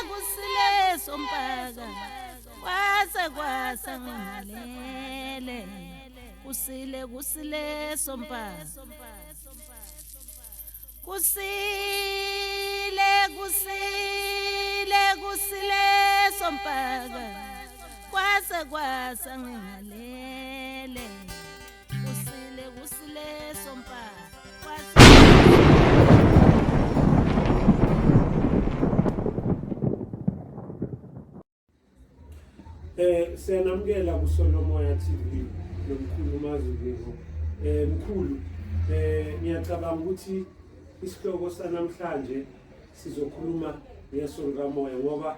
kusile sompaka kwasa ngalele kusile sompaka kusile sompaka kwasa ngalele kusile sompaka Siyanamukela kuSolomoya TV nomkhulu Mazibiko. Mkhulu, ngiyacabanga ukuthi isihloko sanamhlanje sizokhuluma ngeso likamoya ngoba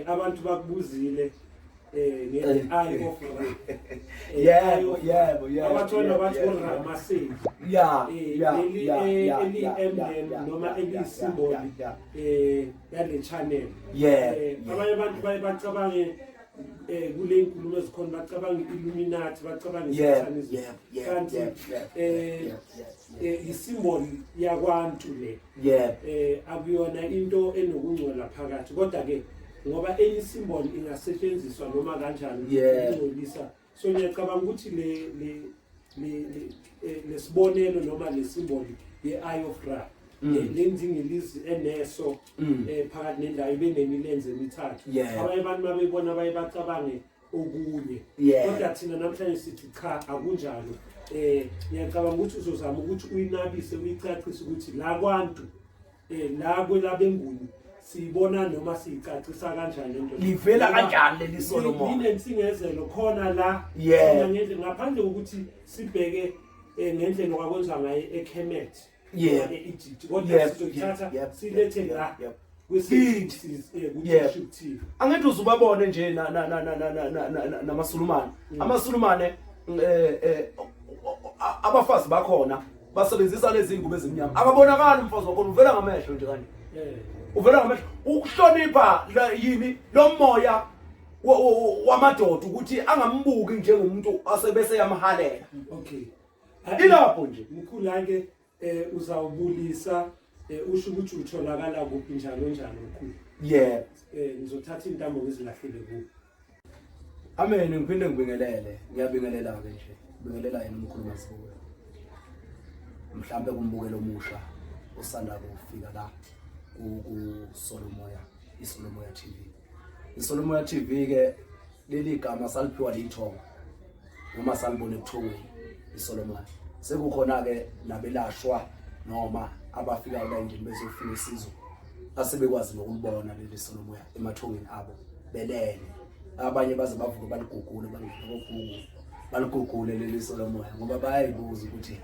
abantu bakubuzile nge-eye of yebo abathona bathi uRamaseli noma eliyisimboli yale channel. Abanye abantu bacabange kule nkulumo ezikhona bacabanga Illuminati, bacabanga Satanism, kanti isimboli yakwantu le akuyona into enokungcola phakathi, kodwa ke ngoba enye simboli ingasetshenziswa noma kanjani ukungcolisa. So ngiyacabanga ukuthi le sibonelo noma le simboli ye-eye of Ra lenzingilizi eneso phakathi nendawo ibenemilenze emithathu. Abanye abantu mabebona baye bacabange okunye, kodwa thina namhlanje sithi cha akunjalo. Ngiyacabanga ukuthi uzozama ukuthi uyinabise uyicacise ukuthi la kwantu la kwelabenguni siyibona noma siyicacisa kanjani lento livela kanjani leli Solomon linensingezelo khona la ngendlela ngaphandle kokuthi sibheke ngendlela okwakwenza ngaye eKemet e-Egypt, kodwa sizothatha silethe la kwi-Egypt. Angithi uzubabone nje namaSulumane. AmaSulumane abafazi bakhona basebenzisa lezi ngubo ezimnyama. Akabonakala umfazi wakhona, uvela ngamehlo nje kanje. Uvela ngamehlo. Ukuhlonipha yini lo moya wamadoda ukuthi angambuki njengomuntu asebese yamhalela. Okay. Ilapho nje. Mkhulu ke uzawubulisa usho ukuthi utholakala kuphi njalo mkhulu. Ngizothatha intambo ngizilahlele kuwe. Amen. Ngiphinde ngibingelele. Ngiyabingelela ke nje. Ngibingelela yena umkhulu Mazibiko. Mhlambe kumbukelo omusha osanda kufika la kuSolomoya, iSolomoya TV. iSolomoya TV ke leli gama saliphiwa lithongo noma salibone ebuthongweni iSolomoya. Sekukhona ke nabelashwa noma abafika la endini bezofuna isizwe asebekwazi nokulibona leli Solomoya emathongweni abo belele. Abanye baze bavuka baligugule baligugule leli Solomoya ngoba bayayibuza ukuthi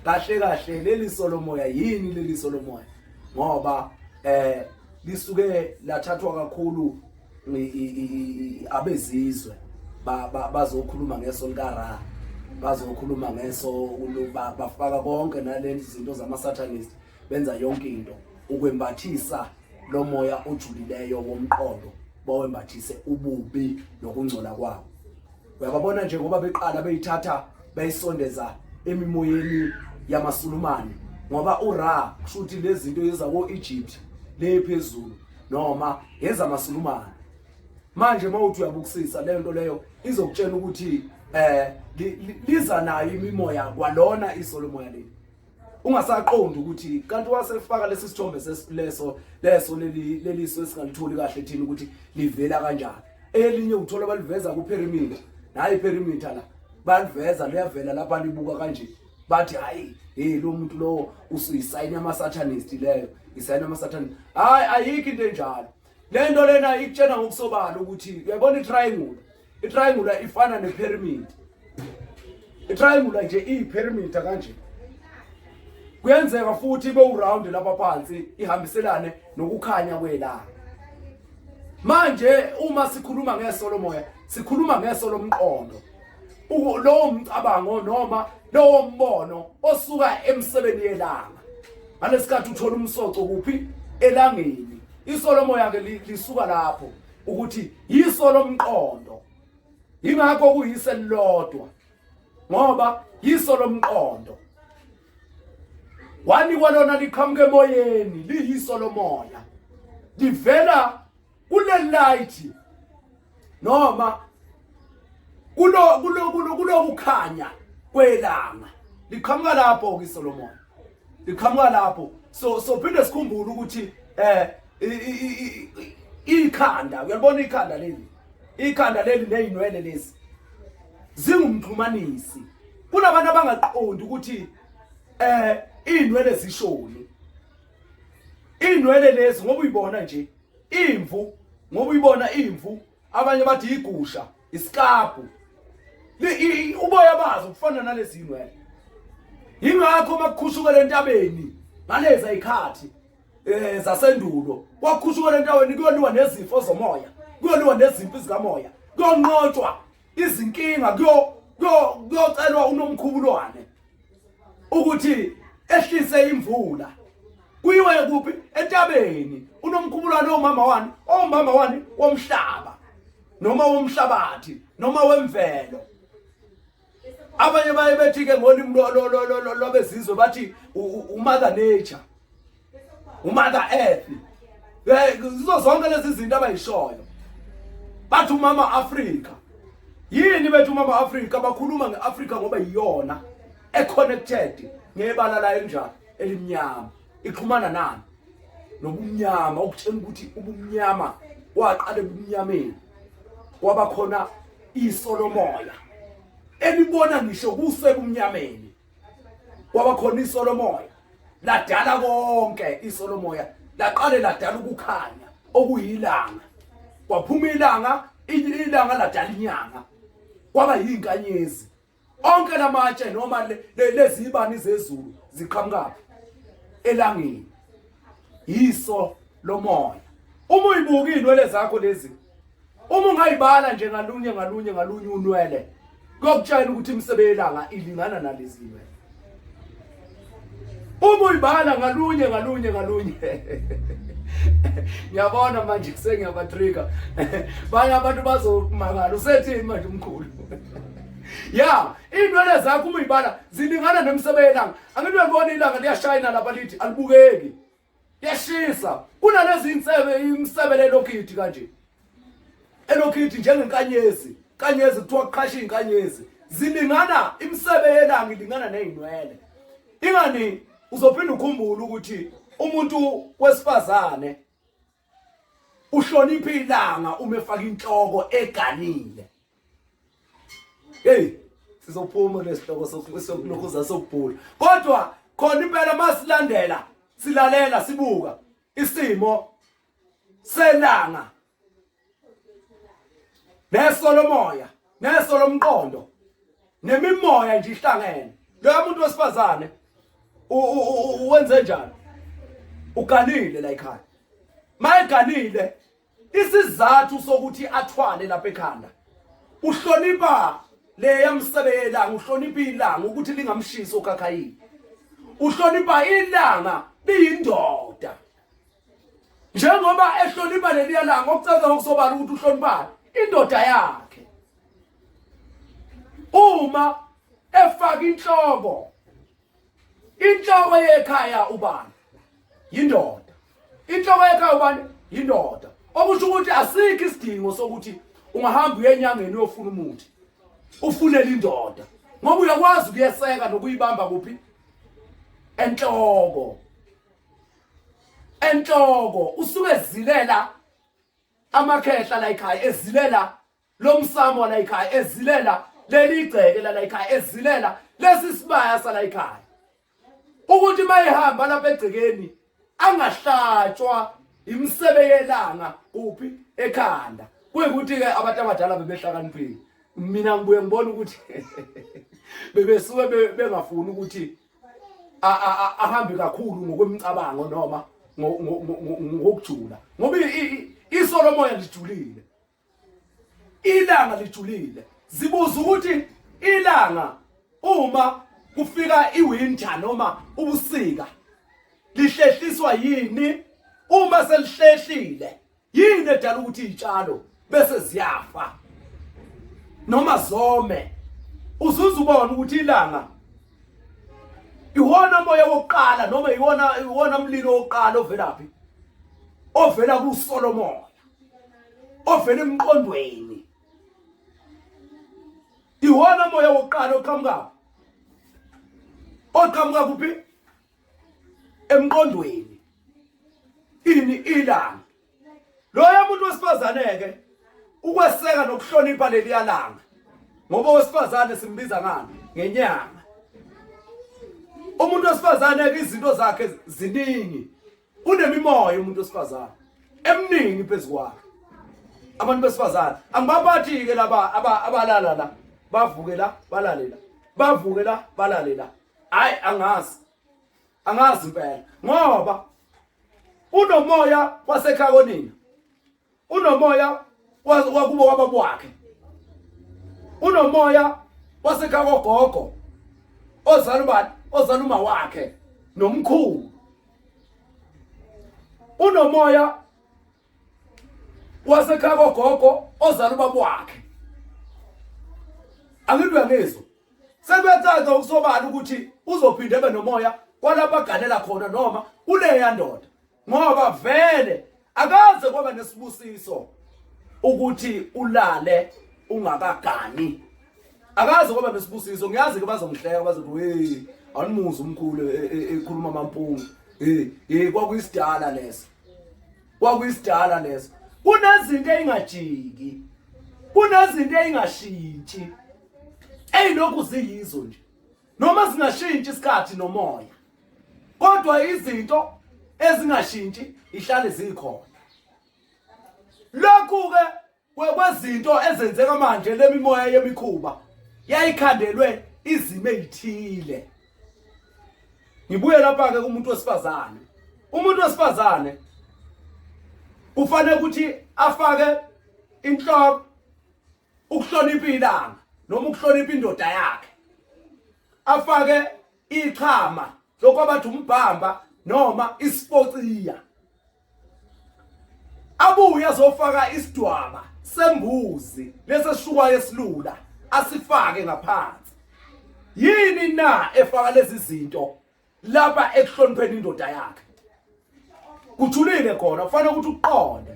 kahle leli Solomoya yini leli Solomoya, ngoba lisuke lathathwa kakhulu abezizwe bazokhuluma ngeso likaRa, bazokhuluma ngeso bafaka konke nalezi zinto zama-Satanist, benza yonke into ukwembathisa lo moya ojulileyo womqondo, bawembathise ububi nokungcola kwabo. Uyababona nje ngoba beqala beyithatha bayisondeza emimoyeni yamaSulumane, ngoba uRa kushuthi lezi zinto yeza ko-Egypt le phezulu noma yenza amaSulumane. Manje mawuthi uyabukisisa le nto leyo izokutshela ukuthi liza nayo imimoya kwalona iSolomoya leli. Ungasaqondi ukuthi kanti wasefaka lesi sithombe leso leliso esingalitholi kahle thina ukuthi livela kanjani. Elinye uthola baliveza ku-pyramid, nayi i-pyramid la baliveza liyavela lapha libuka kanje, bathi hayi lo muntu lo usuyisayini yama-Satanist leyo, isayini yama-Satanist. Hayi ayikho into enjalo. Le nto lena ikutshena ngokusobala ukuthi uyabona i-triangle ifana ne-pyramid. I-triangle nje iyi-pyramid kanje. Kuyenzeka futhi ibe uround lapha phansi ihambiselane nokukhanya kwelanga. Manje uma sikhuluma ngeSolomoya sikhuluma ngeso lomqondo, lowo mcabango noma lowo mbono osuka emsebeni yelanga. Ngalesikhathi uthola umsoco kuphi elangeni. iSolomoya ke lisuka lapho ukuthi yiso lomqondo. Ingakho kuyise lodwa ngoba yiso lomqondo. wanikwa lona liqhamuke emoyeni liyiso lomoya livela kule light noma kulokukhanya kwelanga liqhamuka lapho kiso lomoya liqhamuka lapho so phinde sikhumbule ukuthi ikhanda uyabona ikhanda leli nezinwele lezi zingumxhumanisi kunabantu abangaqondi ukuthi inwele zishoni inwele lezi ngoba uyibona nje imvu ngoba uyibona imvu abanye bathi igusha iskapu uboya bazo kufana nalezi inwele ingakho makukhushuka lentabeni ngaleza ikhathi zasendulo kwakhushuka lentabeni kuyoliwa nezifo zomoya kuyoliwa nezimpi zikamoya kuyonqotshwa izinkinga kuyocelwa unomkhubulwane ukuthi ehlise imvula kuyiwe kuphi entabeni unomkhubulwane omama wani womhlaba noma womhlabathi noma wemvelo abanye baye bethi ke ngolimi lobezizwe bathi umother nature umother earth zizo zonke lezi zinto abayishoyo bathi umama Africa yini bethu umama Africa bakhuluma ngeAfrica ngoba iyona econnected ngebala la enjalo elimnyama ixhumana nani nobumnyama ukutshela ukuthi ubumnyama waqala ebumnyameni kwaba khona isolomoya elibona ngisho kusebumnyameni kwaba khona isolomoya ladala konke isolomoya laqale ladala ukukhanya okuyilanga kwaphuma ilanga ladala inyanga kwaba yinkanyezi onke lamatshe noma lezibani zezulu ziqhamuka elangeni yiso lomoya uma uyibuka inwele zakho lezi uma ungayibala nje ngalunye unwele kokutshela ukuthi imsebe yelanga ilingana nalezi inwele uma uyibala ngalunye ngiyabona manje kusengiyabatrigger banye abantu bazokumangala usethini manje umkhulu ya inwele zakho uma uyibala zilingana nemsebe yelanga angithi uyabona ilanga liyashayina lapha lithi alibukeki yashisa kunalezi imsebe lelokithi kanje elokithi njengenkanyezi kuthiwa qhasha inkanyezi zilingana imsebe yelanga ilingana nezinwele ingani uzophinda ukhumbula ukuthi umuntu wesifazane uhlonipha ilanga uma efaka inhloko eganile sizophuma lesihloko sokulokhuza sokubhula kodwa khona impela masilandela silalela sibuka isimo selanga nesolomoya nesolomqondo nemimoya nje ihlangene lo muntu wesifazane uwenze njani uganile la ekhaya mayeganile isizathu sokuthi athwale lapha ekhanda uhlonipha le yamsebelanga uhlonipha ilanga ukuthi lingamshisi okakhayini uhlonipha ilanga liyindoda njengoba ehlonipha leli yalanga okucaza ngokusobala ukuthi uhlonipha indoda yakhe uma efaka inhloko yekhaya ubani yindoda inhloko yekhaya ubani yindoda okusho ukuthi asikho isidingo sokuthi ungahamba uyenyangeni uyofuna umuthi ufunele indoda ngoba uyakwazi ukuyeseka nokuyibamba kuphi enhloko usuke ezilela amakhehla la ekhaya ezilela lomsamo la ekhaya ezilela leli igceke la ekhaya ezilela lesi sibaya sala ekhaya ukuthi mayihamba lapha egcekeni angahlatshwa imsebe yelanga kuphi ekhanda kuyikuthi ke abantu abadala bebehlakaniphile mina ngibuye ngibona ukuthi bebesuke bengafuni ukuthi ahambe kakhulu ngokwemicabango noma ngokujula ngoba isolomoya lijulile ilanga lijulile zibuza ukuthi ilanga uma kufika iwinter noma ubusika lihlehliswa yini uma selihlehlile yini edala ukuthi izitshalo bese ziyafa noma zome uzuzubona ukuthi ilanga Iwona moya wokuqala noma iwona mlilo wokuqala ovelaphi? Ovela kuSolomoya. Ovela emqondweni. Iwona moya wokuqala oqhamuka. Oqhamuka kuphi? Emqondweni. Ini ilanga. Loya umuntu wesifazane ke ukweseka nokuhlonipha leli yalanga. Ngoba wesifazane simbiza ngani? Ngenyanga. Umuntu wesifazane ke izinto zakhe ziningi. Unemimoya umuntu wesifazane. Eminingi phezukwakhe. Abantu besifazane angibabathi ke laba abalala la bavuke la balalela. Bavuke la balalela. Hayi angazi impela ngoba unomoya wasekhakonini. Unomoya wakubo wababo wakhe. Unomoya wasekhakogogo. Ozaluma wakhe nomkhulu. Unomoya wasekhakogogo ozaluma wakhe. Angidwe ngezwe. Sebethatha ukusobala ukuthi uzophinde ebe nomoya kwalapha ganela khona noma kuleya ndoda. Ngoba vele akaze kwaba nesibusiso ukuthi ulale ungakagani. Akaze kwaba nesibusiso ngiyazi ke bazomhleka bazothi hey awunimuzi umkhulu ekhuluma amampungu. Kwakuyisidala leso. Kwakuyisidala leso. Kunezinto engajiki. Kunezinto engashintshi. Lokhu ziyizo nje. Noma singashintshi isikhathi nomoya. Kodwa izinto ezingashintshi ihlale zikhona. Lokhu ke kwezinto ezenzeka manje lemimoya yemikhuba yayikhandelwe izimo ezithile. Ngibuye lapha ke kumuntu wesifazane. Umuntu wesifazane kufanele ukuthi afake inhloko ukuhlonipha ilanga noma ukuhlonipha indoda yakhe. Afake Ixhama lokwabathi umbhamba noma isipotsiya. Abuye azofaka isidwaba sembuzi leseshuka yesilula asifake ngaphansi. Yini na efaka lezi zinto lapha ekuhlonipheni indoda yakhe? Kuthulile khona kufanele ukuthi uqonde.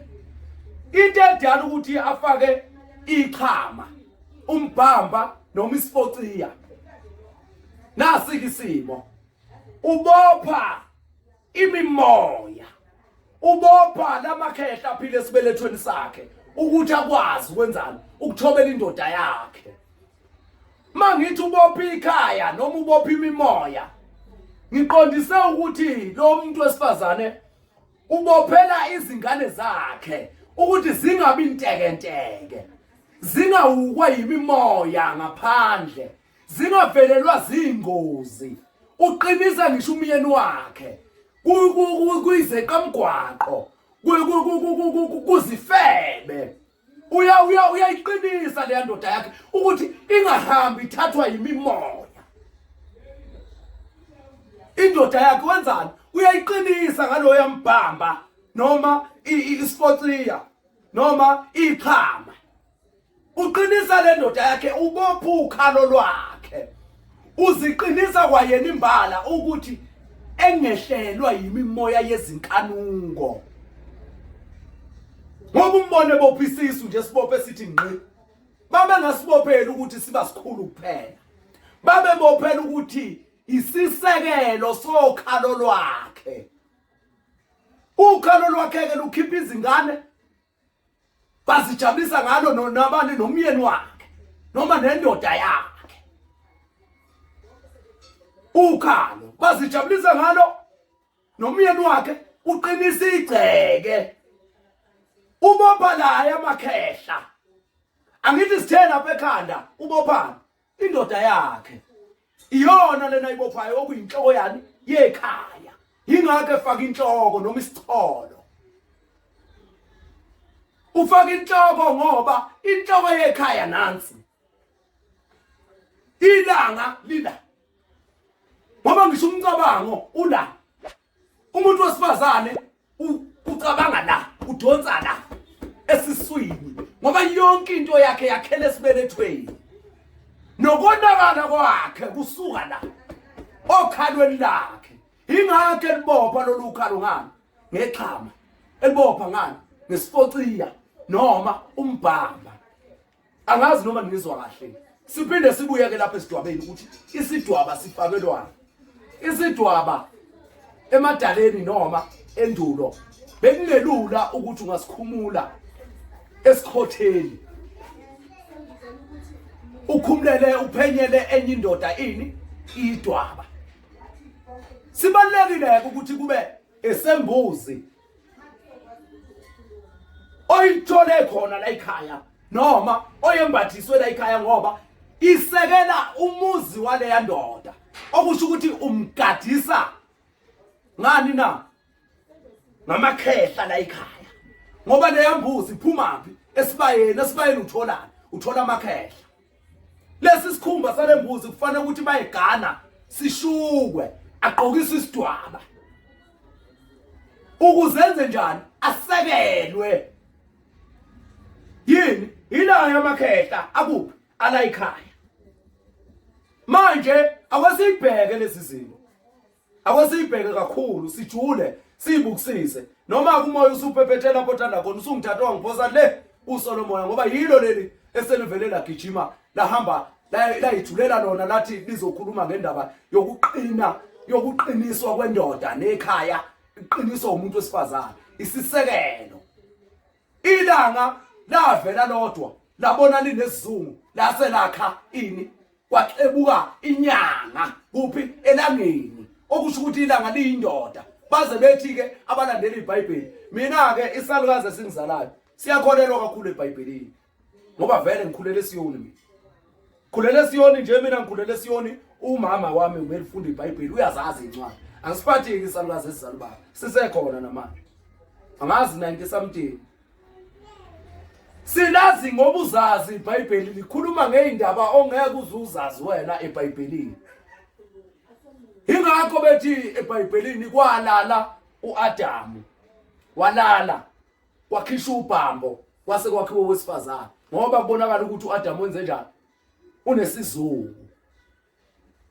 Into edala ukuthi afake Ixhama, umbhamba noma isipotsiya. Nasi isimo. Ubopha imimoya. Ubopha lamakhehla aphile esibelethweni sakhe ukuthi akwazi ukwenzani ukuthobela indoda yakhe. Mangithi ubopha ikhaya noma ubopha imimoya. Ngiqondise ukuthi lo muntu wesifazane ubophela izingane zakhe ukuthi zingabi intekenteke. Zingawukwa yimimoya ngaphandle. Zingavelelwa zingozi. Uqinisa ngisho umyeni wakhe. Kuyizeqamgwaqo. Kuzifebe. Uyayiqinisa le ndoda yakhe ukuthi ingahambi ithathwa yimimoya. Indoda yakhe wenzani? Uyayiqinisa ngaloya mbhamba noma isipotsiya noma Ixhama. Uqinisa le ndoda yakhe ubopha ukhalo lwakhe. Uziqinisa kwayena imbala ukuthi engehlelwa yimimoya yezinkanungo. Ngoba umbone bophisisa nje sibophe sithi ngqi. Babe ngasibophela ukuthi siba sikhulu kuphela. Babe bophela ukuthi isisekelo sokhalo lwakhe. Ukhalo lwakhe ke lukhipha izingane. Bazijabulisa ngalo nabani nomyeni wakhe noma nendoda yakhe. Ukhalo bazijabulisa ngalo nomyeni wakhe uqinisa igceke. Ubopha la amakhehla. Angithi sithe lapha ekhanda ubopha indoda yakhe. Iyona lena ibophayo okuyinhloko yani yekhaya. Yingakho efaka inhloko noma isitholo. Ufaka inhloko ngoba inhloko yekhaya nansi. Ilanga lila. Ngoba ngisho umcabango ula. Umuntu wesifazane ucabanga la, udonsa la esiswini. Ngoba yonke into yakhe yakhele esibelethweni. Nokonakala kwakhe kusuka la. okhalweni lakhe ingakho elibopha lolukhalo ngani ngexhama elibopha ngani ngesifociya noma umbhamba angazi noma ngizwa kahle siphinde sibuye ke lapha esidwabeni ukuthi isidwaba sifakelwana isidwaba emadaleni noma endulo bekungelula ukuthi ungasikhumula esikhotheni ukhumlele uphenyele enye indoda ini idwaba sibalekile ukuthi kube esembuzi oyithole khona la ekhaya noma oyembathiswe la ekhaya ngoba isekela umuzi wale yandoda okusho ukuthi umgadisa ngani na ngamakhehla la ekhaya ngoba le yambuzi iphumaphi esibayeni uthola amakhehla lesi sikhumba salembuzi kufanele ukuthi bayegana sishukwe aqokiswe isidwaba ukuzenze njani asekelwe yini ila yamakhehla akuphi ala ekhaya manje akwasibheke lezi zinto akwasibheke kakhulu sijule sibukisise noma kumoya usuphephethe lapho thanda khona usungithatha wangiphosa le uSolomoya ngoba yilo leli eselivele lagijima lahamba layithulela lona lathi lizokhuluma ngendaba yokuqiniswa kwendoda nekhaya iqiniswa umuntu wesifazane isisekelo ilanga lavela lodwa labona linesizungu laselakha ini kwaxebuka inyanga kuphi elangeni okusho ukuthi ilanga liyindoda baze bethi ke abalandeli iBhayibheli mina ke isalukazi esingizalayo siyakholelwa kakhulu eBhayibhelini ngoba vele ngikhulele eSiyoni mina khulele eSiyoni nje mina ngikhulele eSiyoni umama wami ubelifunda iBhayibheli uyazazi incwadi angisiphathi isalukazi esizalubaba sisekhona namanje angazi 90 something silazi ngoba uzazi iBhayibheli likhuluma ngeindaba ongeke uzuzazi wena eBhayibhelini ingakho bethi eBhayibhelini kwalala uAdamu walala wakhisha ubhambo kwase kwakhiwa wesifazane ngoba kubonakala ukuthi uAdamu wenze njani unesizungu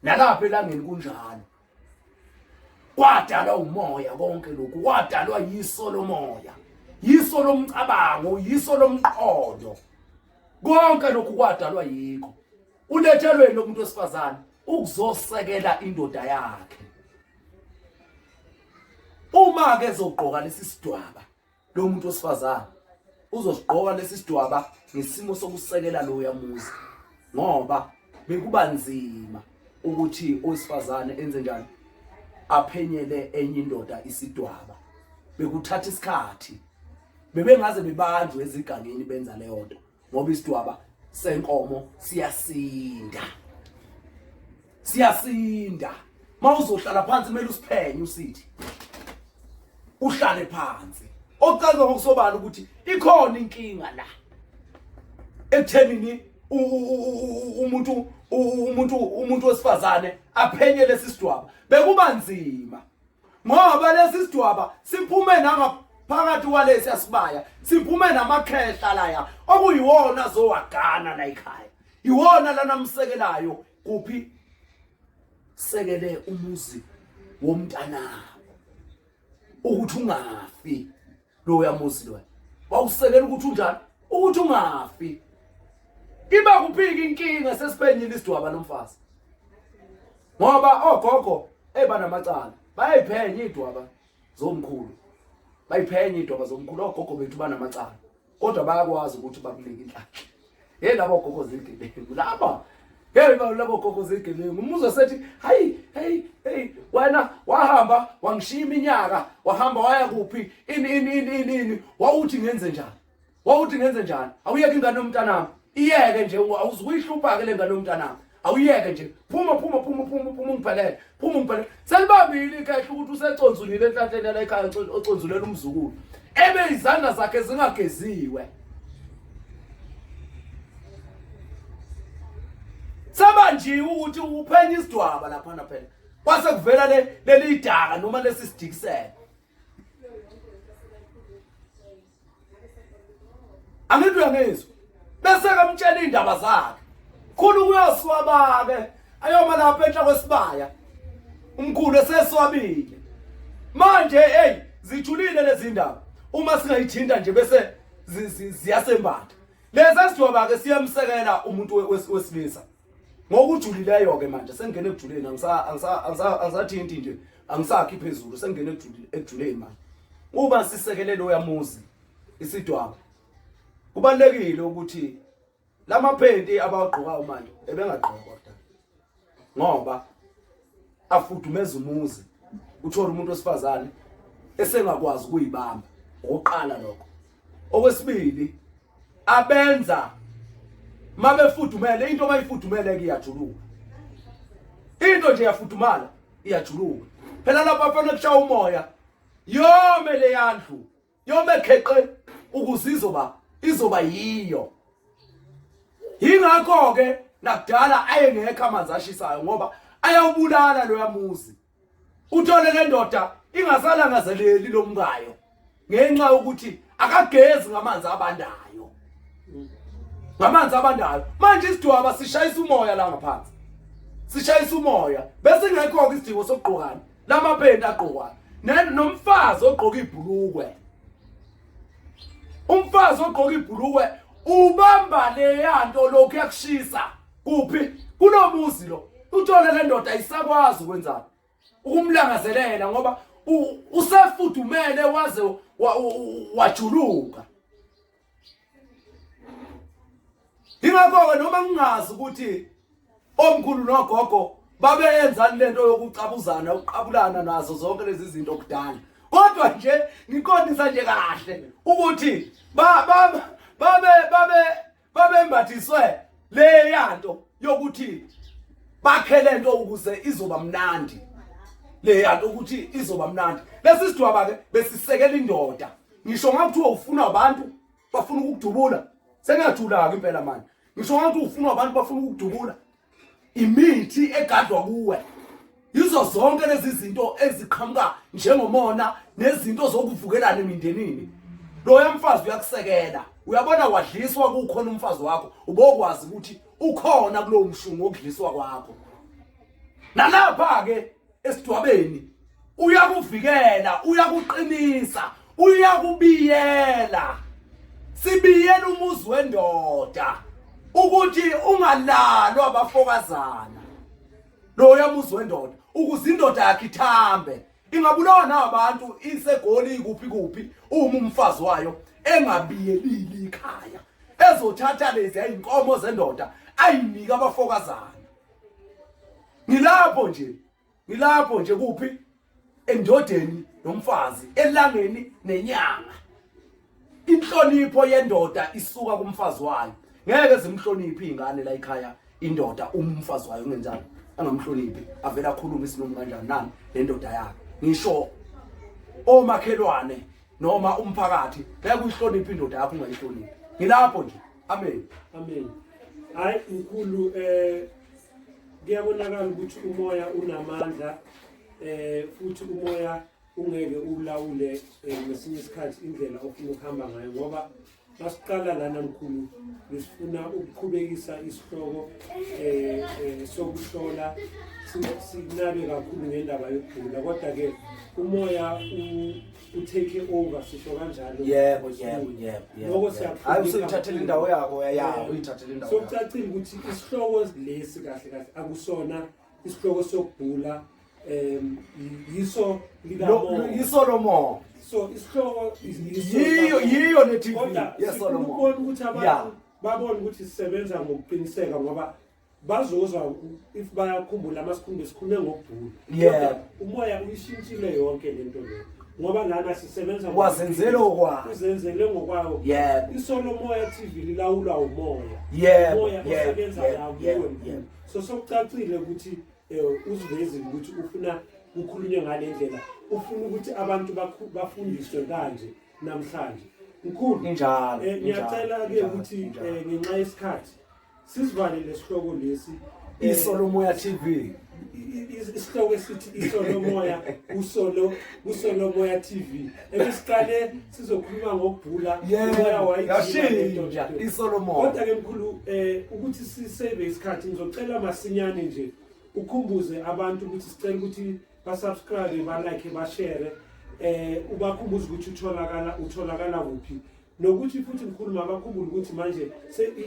nalapha elangeni kunjalo kwadalwa umoya konke lokhu kwadalwa yiso lomoya yiso lomcabango yiso lomqondo konke lokhu kwadalwa yikho ulethelwe lo muntu wesifazane ukuzosekela indoda yakhe uma ke ezogqoka lesi sidwaba lo muntu wesifazane uzogqoka lesi sidwaba ngesimo sokusekela lo yamuzi ngoba bekuba nzima ukuthi owesifazane enze njani aphenyele enye indoda isidwaba bekuthatha isikhathi bebengaze bebanjwe ezigangeni benza leyo nto ngoba isidwaba senkomo siyasinda mawuzohlala phansi kumele usiphenye usithi uhlale phansi okuqala ngokusobala ukuthi ikhona inkinga la ekuthenini umuntu wesifazane aphenye lesi sidwaba bekuba nzima ngoba lesi sidwaba siphume phakathi kwalesi asibaya siphume namakhehla laya okuyiwona zowagana la ekhaya iwona lana msekelayo kuphi sekele umuzi womntanabo ukuthi ungafi lo yamuzi lo wawusekela ukuthi unjani ukuthi ungafi iba kuphika inkinga sesiphenyile isidwaba nomfazi ngoba ogogo ebanamacala bayiphenye idwaba zomkhulu ogogo bethu banamacala kodwa bayakwazi ukuthi bakunike inhlanhla labo gogo zigebengu laba labo gogo zigebengu umuzo sethi hey wena wahamba wangishiya iminyaka wahamba waya kuphi ini wawuthi ngenze njani awuyeke ingane yomntanami iyeke nje awuzuyihlupha ke le ngane yomntanami awuyeke nje phuma ungiphelele selibabili kahle ukuthi useconzulile enhlanhleni la ekhaya oconzulela umzukulu ebe izandla zakhe zingageziwe sabanjiwe ukuthi uphenye isidwaba lapha phela kwase kuvela leli idaka noma lesi sidikisele angithi uyangizwa bese kamtshela indaba zakhe khulu kuyoswaba ke ayoma lapha enhla kwesibaya umkhulu eseswabile manje zijulile lezi ndaba uma singayithinta nje bese ziyasembatha lezi Nesidwaba ke siyamsekela umuntu wesilisa ngokujulileyo ke manje sengene ekujuleni angisathinti nje angisakhi phezulu sengene ekujuleni manje uba sisekele lo yamuzi Isidwaba kubalekile ukuthi lamaphenti abagqokayo manje ebengagqokwa ngoba afudumeza umuzi uthola umuntu wesifazane esengakwazi ukuyibamba oqala lokho okwesibili abenza mabefudumele into mayifudumele kuyajuluka into nje yafudumala iyajuluka phela lapha afanele kushaya umoya yome le yandlu yome kheqe ukuze izoba yiyo ingakho ke nakudala ayengekho amanzi ashisayo ngoba ayawubulala lo yamuzi uthole le ndoda ingasala ngazeleli lomkayo ngenxa yokuthi akagezi ngamanzi abandayo manje Isidwaba sishayisa umoya la ngaphansi sishayisa umoya bese ngekho ke isidingo sokugqokana lamaphenda agqokana nomfazi ogqoka ibhulukwe umfazi ogqoka ibhulukwe ubamba le yanto lokhu yakushisa kuphi kunomuzi lo uthole le ndoda ayisakwazi ukwenzana ukumlangazelela ngoba usefudumele waze wajuluka ingakho noma ngingazi ukuthi omkhulu nogogo babeyenzani lento yokucabuzana ukuqabulana nazo zonke lezi zinto kudala kodwa nje ngiqondisa nje kahle ukuthi babembathiswe le yanto yokuthi bakhe lento ukuze izoba mnandi le yanto ukuthi izoba mnandi lesi Sidwaba ke besisekela indoda ngisho ngathi ufuna abantu bafuna ukudubula sengathula ke impela manje ngisho ngathi ufuna abantu bafuna ukudubula imithi egadwa kuwe yizo zonke lezi zinto eziqhamuka njengomona nezinto zokuvukelana emindenini lo yamfazi uyakusekela uyabona wadliswa kukhona umfazi wakho ubokwazi ukuthi ukhona kulowo mshungu wokudliswa kwakho nalapha ke esidwabeni uyakuvikela uyakuqinisa uyakubiyela sibiyela umuzi wendoda ukuthi ungalalwa abafokazana lo yamuzi wendoda ukuze indoda yakhe ithambe ingabulawa nabantu isegoli kuphi uma umfazi wayo engabiyelili ikhaya ezothatha lezi ayinkomo zendoda ayinika abafokazana ngilapho nje kuphi endodeni nomfazi elangeni nenyanga inhlonipho yendoda isuka kumfazi wayo ngeke zimhloniphe ingane la ekhaya indoda umfazi wayo ngenjani angamhloniphi avela akhuluma isinoma kanjani nani lendoda yakhe ngisho omakhelwane noma umphakathi ngeke uyihloniphe indoda yakho ungayihloniphi ngilapho nje amen hayi unkulu kuyabonakala ukuthi umoya unamandla futhi umoya ungeke ulawule ngesinye isikhathi indlela ofuna ukuhamba ngayo ngoba masiqala lana mkhulu sifuna ukuqhubekisa isihloko sokuhlola sinabe kakhulu ngendaba yokugula kodwa ke umoya utake over sisho kanjalo yebo lokho hayi usithathele indawo yakho uyithathele indawo so kucacile ukuthi isihloko lesi kahle akusona isihloko sokugula yiso Solomon so isihloko yiyo neTV yeSolomon ubona ukuthi abantu babona ukuthi sisebenza ngokuqiniseka ngoba bazozwa if bayakhumbula amasikhumbe sikhulume ngokugula umoya uyishintshile yonke lento le ngoba lana sisebenza wazenzele okwayo uzenzele ngokwayo iSolomoya TV lilawulwa umoya umoya usebenza la kuwe so sokucacile ukuthi uziveze ukuthi ufuna ukukhulunywa ngalendlela ufuna ukuthi abantu bafundiswe kanje namhlanje mkhulu njalo ngiyacela ke ukuthi ngenxa yesikhathi sisivalele isihloko lesi iSolomoya TV isihloko esithi iSolomoya uSolomoya TV ebesiqale sizokhuluma ngokubhula umoya wayishintsha iSolomoya kodwa ke mkhulu ukuthi sisave isikhathi ngizocela masinyane nje ukhumbuze abantu ukuthi sicela ukuthi basubscribe, balike, bashare. Ubakhumbuze ukuthi utholakala kuphi. Nokuthi futhi ngikhuluma abakhumbule ukuthi manje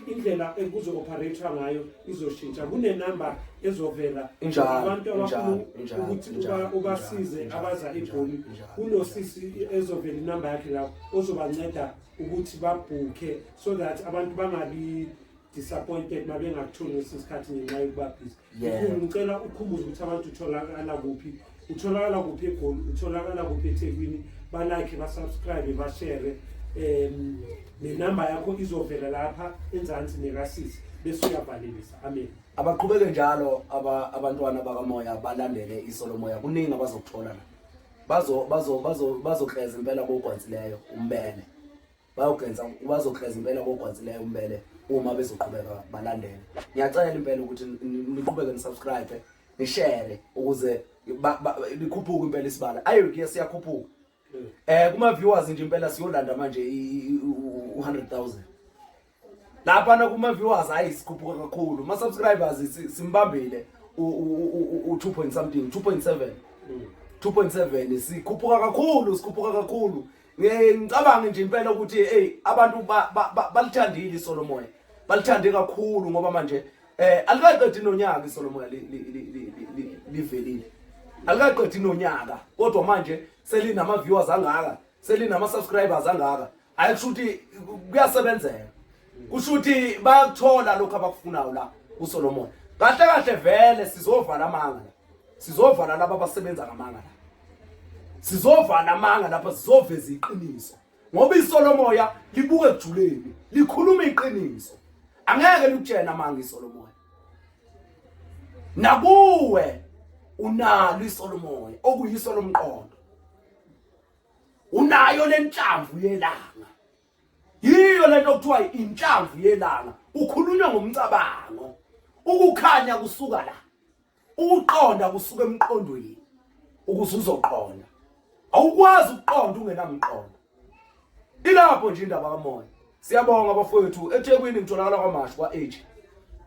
indlela ekuzo operate ngayo izoshintsha. Kune number ezovela abantu abafuna ukuthi ubasize abaza eGoli. Kunosisi ezovela inumber yakhe lapho ozobanceda ukuthi babhuke so that abantu bangabi disappointed mabe ngakutholi ngesikhathi ngenxa yokubabhizi. Ngicela ukhumbuze ukuthi abantu utholakala kuphi. Utholakala kuphi eGoli, utholakala kuphi eThekwini, balike, basubscribe, bashare. Nenamba yakho izovela lapha enzansi nekasisi bese uyavalelisa. Amen. Abaqhubeke njalo abantwana bakaMoya balandele iSolomoya. Kuningi abazokuthola la. Bazokleza impela kokwanzileyo umbele. Bazokleza impela kokwanzileyo umbele uma bezoqhubeka balandele. Ngiyacela impela ukuthi niqhubeke nisubscribe, nishare ukuze likhuphuke impela isibala. Ayo siyakhuphuka. Kuma viewers nje impela siyolanda manje 100,000. Lapha na kuma viewers sikhuphuka kakhulu. Ma subscribers simbambile u 2 point something, 2.7. 2.7 sikhuphuka kakhulu. Ngicabanga nje impela ukuthi abantu balithandile iSolomoya. Balithande kakhulu ngoba manje alikaqedi nonyaka iSolomoya livelile. Alikaqedi nonyaka kodwa manje selinama viewers angaka, selinama subscribers angaka. Ayikusho ukuthi kuyasebenzeka. Kusho ukuthi bayakuthola lokho abakufunayo la kuSolomoya. Kahle vele sizovala amanga la. Sizovala laba abasebenza ngamanga la. Sizovala amanga lapha sizoveza iqiniso. Ngoba iSolomoya libuke ejuleni, likhuluma iqiniso. Angeke likutshena amanga iSolomoya. Nakuwe unalo iSolomoya okuyiso lomqondo. Unayo lenhlamvu yelanga. Yiyo lento kuthiwa inhlamvu yelanga. Ukhulunywa ngomcabango. Ukukhanya kusuka la. Ukuqonda kusuka emqondweni. Ukuze uzoqonda. Awukwazi ukuqonda ungenamqondo. Ilapho nje indaba kaMoya. Siyabonga abafowethu. eThekwini ngitholakala kwaMashu kwa-H.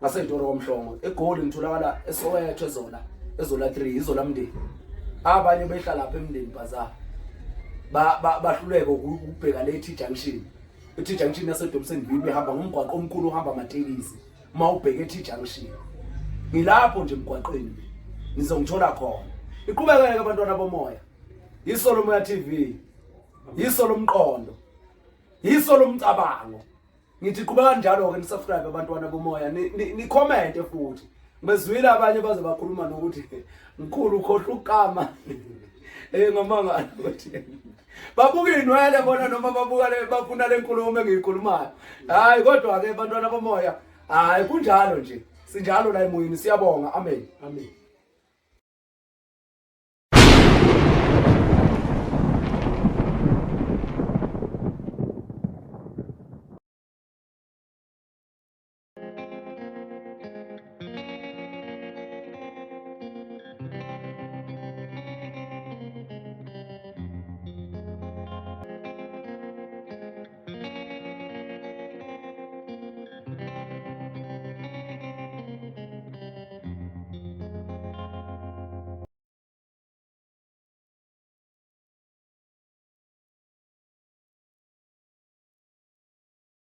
Ngasedoro komhlongo. eGoli ngitholakala eSoweto ezola 3 izola mndeni. Abanye behlala lapha emndeni bazayo. Bahluleka ukubheka le T-junction. I-T-junction yaseDobsoni behamba ngomgwaqo omkhulu ohamba amatekisi. Mawubheka e-T-junction. Ngilapho nje emgwaqeni. Nizongithola khona. Iqhubekeke abantwana bomoya. iSolomoya TV. iSolomqondo. iSolomcabango. Ngithi qhubeka njalo ke nisubscribe abantwana bomoya. Ni comment futhi. Bezwile abanye baze bakhuluma nokuthi mkhulu ukhohla ukama. Ngamanga ukuthi babuka inwele bona noma bafuna lenkulumo engiyikhulumayo. Hayi kodwa ke abantwana bomoya, hayi kunjalo nje. Sinjalo la emoyeni siyabonga. Amen. Amen.